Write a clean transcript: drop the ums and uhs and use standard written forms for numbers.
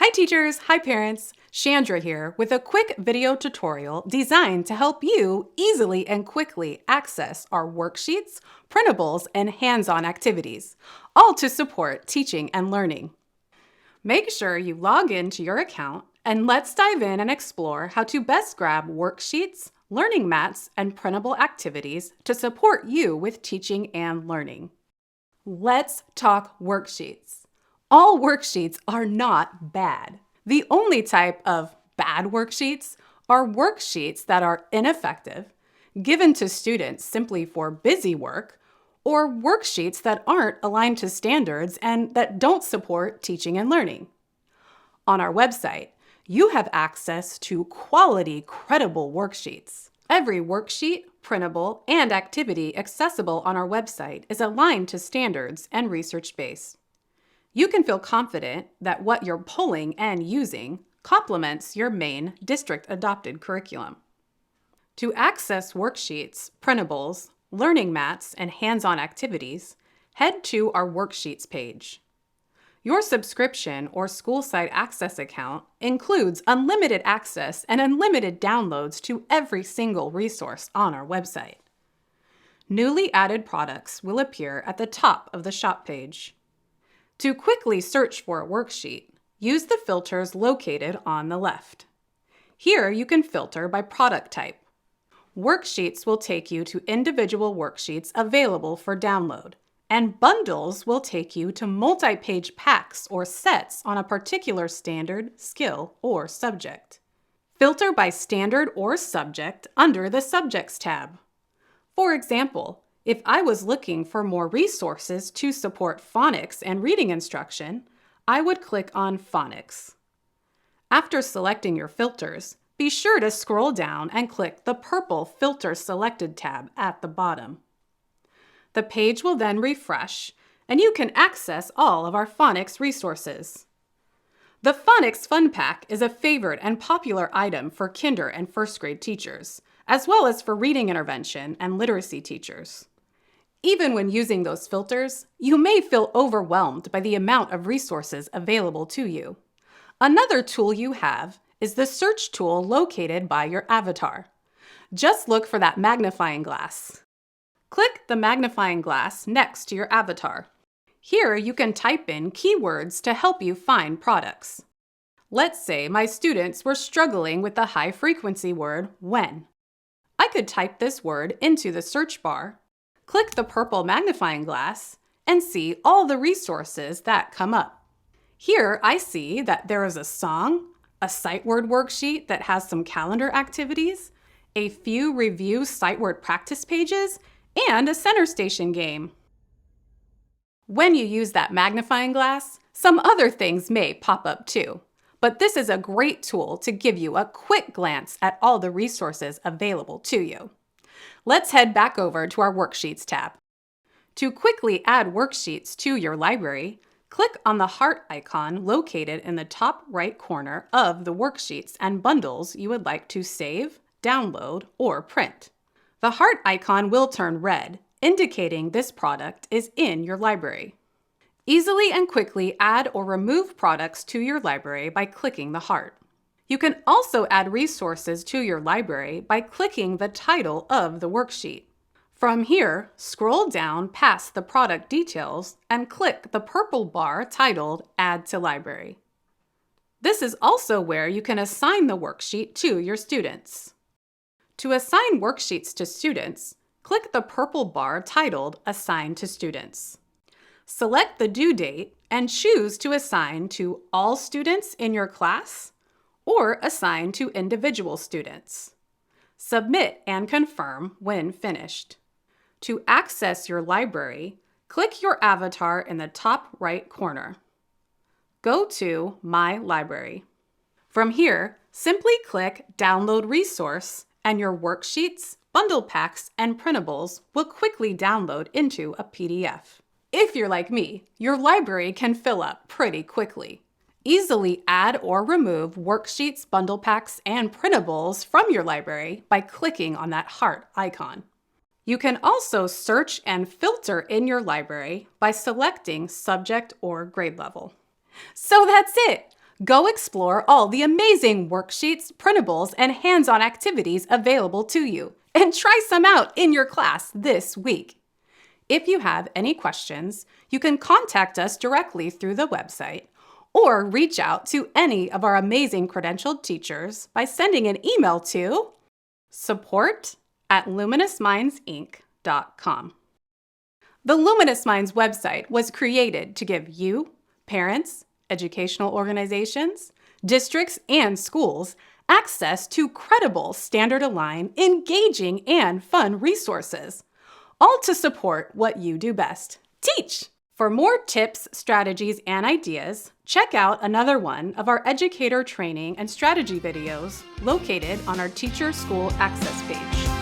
Hi teachers, hi parents, Chandra here with a quick video tutorial designed to help you easily and quickly access our worksheets, printables, and hands-on activities, all to support teaching and learning. Make sure you log into your account and let's dive in and explore how to best grab worksheets, learning mats, and printable activities to support you with teaching and learning. Let's talk worksheets. All worksheets are not bad. The only type of bad worksheets are worksheets that are ineffective, given to students simply for busy work, or worksheets that aren't aligned to standards and that don't support teaching and learning. On our website, you have access to quality, credible worksheets. Every worksheet, printable, and activity accessible on our website is aligned to standards and research-based. You can feel confident that what you're pulling and using complements your main district-adopted curriculum. To access worksheets, printables, learning mats, and hands-on activities, head to our Worksheets page. Your subscription or school site access account includes unlimited access and unlimited downloads to every single resource on our website. Newly added products will appear at the top of the shop page. To quickly search for a worksheet, use the filters located on the left. Here you can filter by product type. Worksheets will take you to individual worksheets available for download, and bundles will take you to multi-page packs or sets on a particular standard, skill, or subject. Filter by standard or subject under the Subjects tab. For example, if I was looking for more resources to support phonics and reading instruction, I would click on Phonics. After selecting your filters, be sure to scroll down and click the purple Filter Selected tab at the bottom. The page will then refresh, and you can access all of our phonics resources. The Phonics Fun Pack is a favorite and popular item for kinder and first grade teachers, as well as for reading intervention and literacy teachers. Even when using those filters, you may feel overwhelmed by the amount of resources available to you. Another tool you have is the search tool located by your avatar. Just look for that magnifying glass. Click the magnifying glass next to your avatar. Here you can type in keywords to help you find products. Let's say my students were struggling with the high-frequency word when. I could type this word into the search bar, click the purple magnifying glass, and see all the resources that come up. Here I see that there is a song, a sight word worksheet that has some calendar activities, a few review sight word practice pages, and a center station game. When you use that magnifying glass, some other things may pop up too, but this is a great tool to give you a quick glance at all the resources available to you. Let's head back over to our Worksheets tab. To quickly add worksheets to your library, click on the heart icon located in the top right corner of the worksheets and bundles you would like to save, download, or print. The heart icon will turn red, indicating this product is in your library. Easily and quickly add or remove products to your library by clicking the heart. You can also add resources to your library by clicking the title of the worksheet. From here, scroll down past the product details and click the purple bar titled Add to Library. This is also where you can assign the worksheet to your students. To assign worksheets to students, click the purple bar titled Assign to Students. Select the due date and choose to assign to all students in your class or assign to individual students. Submit and confirm when finished. To access your library, click your avatar in the top right corner. Go to My Library. From here, simply click Download Resource and your worksheets, bundle packs, and printables will quickly download into a PDF. If you're like me, your library can fill up pretty quickly. Easily add or remove worksheets, bundle packs, and printables from your library by clicking on that heart icon. You can also search and filter in your library by selecting subject or grade level. So that's it! Go explore all the amazing worksheets, printables, and hands-on activities available to you, and try some out in your class this week. If you have any questions, you can contact us directly through the website or reach out to any of our amazing credentialed teachers by sending an email to support@luminousmindsinc.com. The Luminous Minds website was created to give you, parents, educational organizations, districts, and schools access to credible, standard-aligned, engaging, and fun resources, all to support what you do best: teach. For more tips, strategies, and ideas, check out another one of our educator training and strategy videos located on our Teacher School Access page.